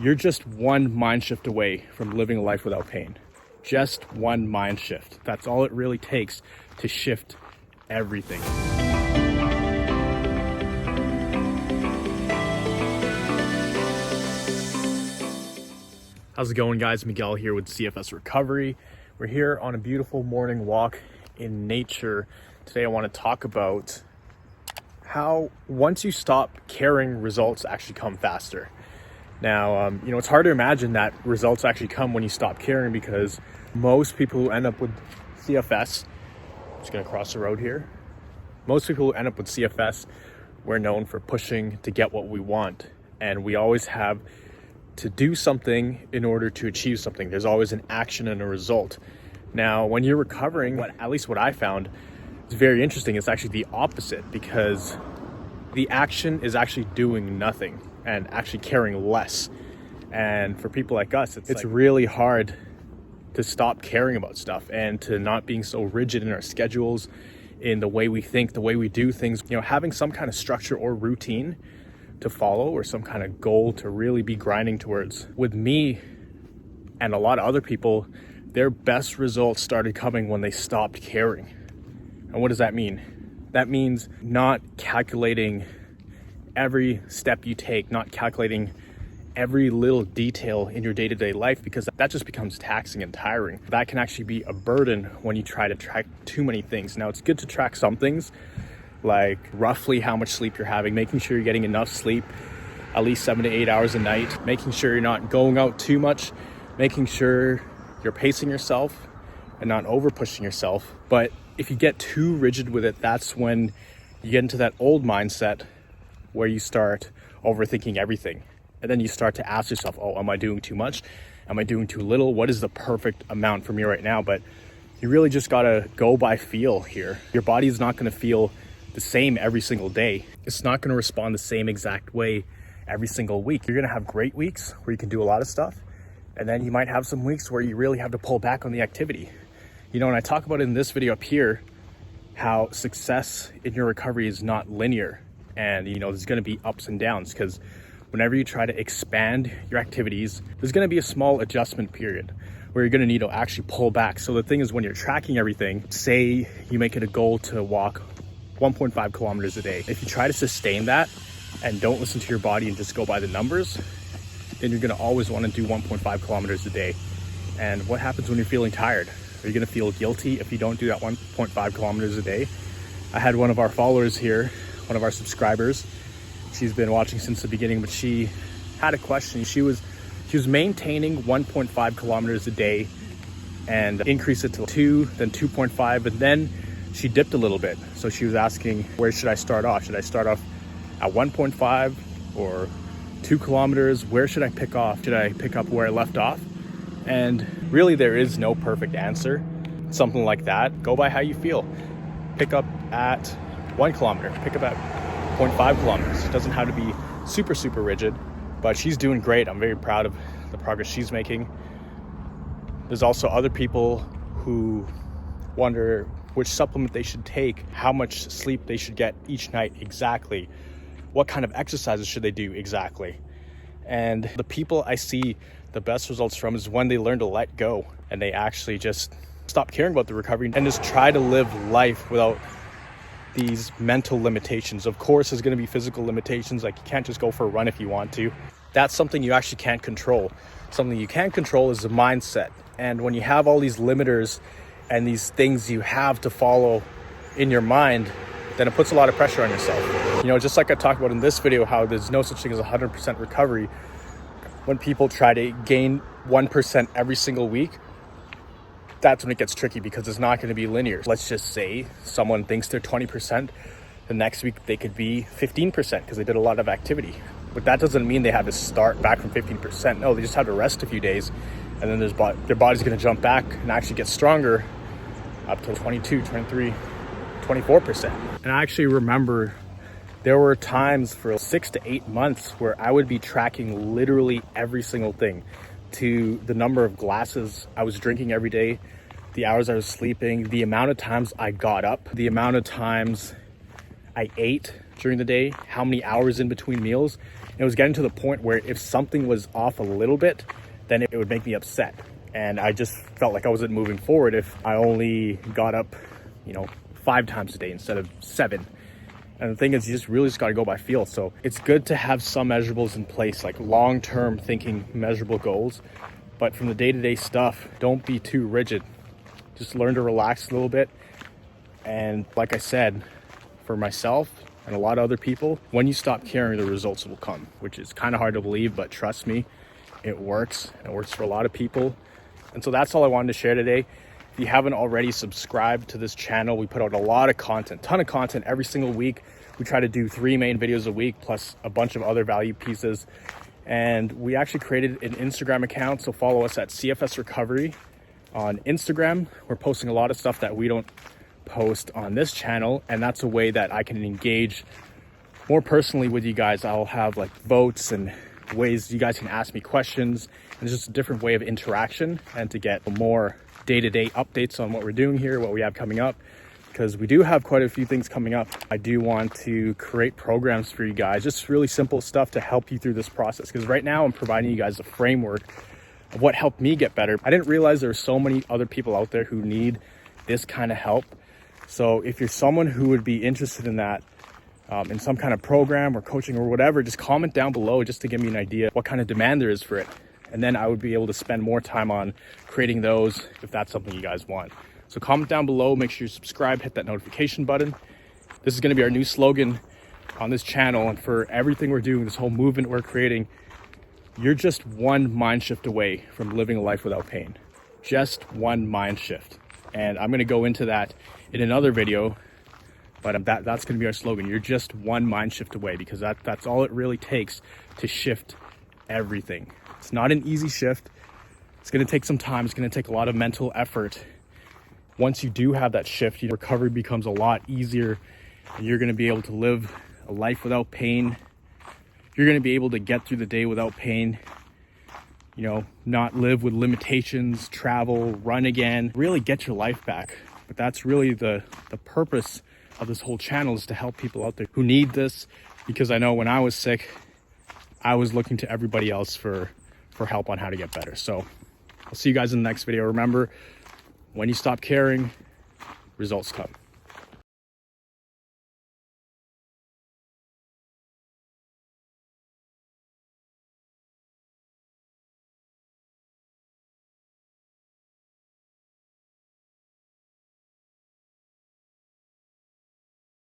You're just one mind shift away from living a life without pain. Just one mind shift. That's all it really takes to shift everything. How's it going, guys? Miguel here with CFS Recovery. We're here on a beautiful morning walk in nature. Today I want to talk about how once you stop caring, results actually come faster. Now, it's hard to imagine that results actually come when you stop caring, because most people who end up with CFS, I'm just going to cross the road here. Most people who end up with CFS, we're known for pushing to get what we want. And we always have to do something in order to achieve something. There's always an action and a result. Now, when you're recovering, at least what I found is very interesting. It's actually the opposite, because the action is actually doing nothing and actually caring less. And for people like us, it's really hard to stop caring about stuff and to not being so rigid in our schedules, in the way we think, the way we do things. Having some kind of structure or routine to follow, or some kind of goal to really be grinding towards. With me and a lot of other people, their best results started coming when they stopped caring. And what does that mean? That means not calculating every step you take, not calculating every little detail in your day-to-day life, because that just becomes taxing and tiring. That can actually be a burden when you try to track too many things. Now, it's good to track some things, like roughly how much sleep you're having, making sure you're getting enough sleep, at least 7 to 8 hours a night, making sure you're not going out too much, making sure you're pacing yourself and not over pushing yourself. But if you get too rigid with it, that's when you get into that old mindset where you start overthinking everything. And then you start to ask yourself, oh, am I doing too much? Am I doing too little? What is the perfect amount for me right now? But you really just gotta go by feel here. Your body is not gonna feel the same every single day. It's not gonna respond the same exact way every single week. You're gonna have great weeks where you can do a lot of stuff. And then you might have some weeks where you really have to pull back on the activity. And I talk about it in this video up here, how success in your recovery is not linear. And there's going to be ups and downs, because whenever you try to expand your activities, there's going to be a small adjustment period where you're going to need to actually pull back. So the thing is, when you're tracking everything, say you make it a goal to walk 1.5 kilometers a day. If you try to sustain that and don't listen to your body and just go by the numbers, then you're going to always want to do 1.5 kilometers a day. And what happens when you're feeling tired? Are you going to feel guilty if you don't do that 1.5 kilometers a day? I had one of our followers here, one of our subscribers. She's been watching since the beginning, but she had a question. She was maintaining 1.5 kilometers a day and increase it to 2, then 2.5, and then she dipped a little bit. So she was asking, where should I start off? Should I start off at 1.5 or 2 kilometers? Where should I pick off? Should I pick up where I left off? And really, there is no perfect answer. Something like that, go by how you feel. Pick up at 1 kilometer, pick up at 0.5 kilometers. It doesn't have to be super, super rigid, but she's doing great. I'm very proud of the progress she's making. There's also other people who wonder which supplement they should take, how much sleep they should get each night exactly, what kind of exercises should they do exactly. And the people I see the best results from is when they learn to let go and they actually just stop caring about the recovery and just try to live life without these mental limitations. Of course, there's going to be physical limitations, like you can't just go for a run if you want to. That's something you actually can't control. Something you can control is the mindset. And when you have all these limiters and these things you have to follow in your mind, then it puts a lot of pressure on yourself. Just like I talked about in this video, how there's no such thing as 100% recovery. When people try to gain 1% every single week, that's when it gets tricky, because it's not going to be linear. Let's just say someone thinks they're 20%, the next week they could be 15% because they did a lot of activity. But that doesn't mean they have to start back from 15%. No, they just have to rest a few days, and then their body's going to jump back and actually get stronger up to 22, 23, 24%. And I actually remember there were times for 6 to 8 months where I would be tracking literally every single thing, to the number of glasses I was drinking every day, the hours I was sleeping, the amount of times I got up, the amount of times I ate during the day, how many hours in between meals. it was getting to the point where if something was off a little bit, then it would make me upset. And I just felt like I wasn't moving forward if I only got up, 5 times a day instead of 7. And the thing is, you just got to go by feel. So it's good to have some measurables in place, like long-term thinking measurable goals. But from the day-to-day stuff, don't be too rigid. Just learn to relax a little bit. And like I said, for myself and a lot of other people, when you stop caring, the results will come, which is kind of hard to believe, but trust me, it works. It works for a lot of people. And so that's all I wanted to share today. If you haven't already subscribed to this channel, we put out a lot of content, ton of content every single week. We try to do 3 main videos a week, plus a bunch of other value pieces. And we actually created an Instagram account, so follow us at CFS Recovery on Instagram. We're posting a lot of stuff that we don't post on this channel, and that's a way that I can engage more personally with you guys. I'll have like votes and ways you guys can ask me questions, and it's just a different way of interaction and to get more day-to-day updates on what we're doing here, what we have coming up, because we do have quite a few things coming up. I do want to create programs for you guys, just really simple stuff to help you through this process, because right now I'm providing you guys a framework of what helped me get better. I didn't realize there are so many other people out there who need this kind of help. So if you're someone who would be interested in that, in some kind of program or coaching or whatever, just comment down below just to give me an idea what kind of demand there is for it. And then I would be able to spend more time on creating those if that's something you guys want. So comment down below, make sure you subscribe, hit that notification button. This is going to be our new slogan on this channel, and for everything we're doing, this whole movement we're creating, you're just one mind shift away from living a life without pain. Just one mind shift. And I'm going to go into that in another video, but that's going to be our slogan. You're just one mind shift away, because that's all it really takes to shift everything. It's not an easy shift. It's going to take some time. It's going to take a lot of mental effort. Once you do have that shift, your recovery becomes a lot easier, and you're going to be able to live a life without pain. You're going to be able to get through the day without pain, not live with limitations, travel, run again, really get your life back. But that's really the purpose of this whole channel, is to help people out there who need this, because I know when I was sick, I was looking to everybody else for help on how to get better. So I'll see you guys in the next video. Remember, when you stop caring, results come.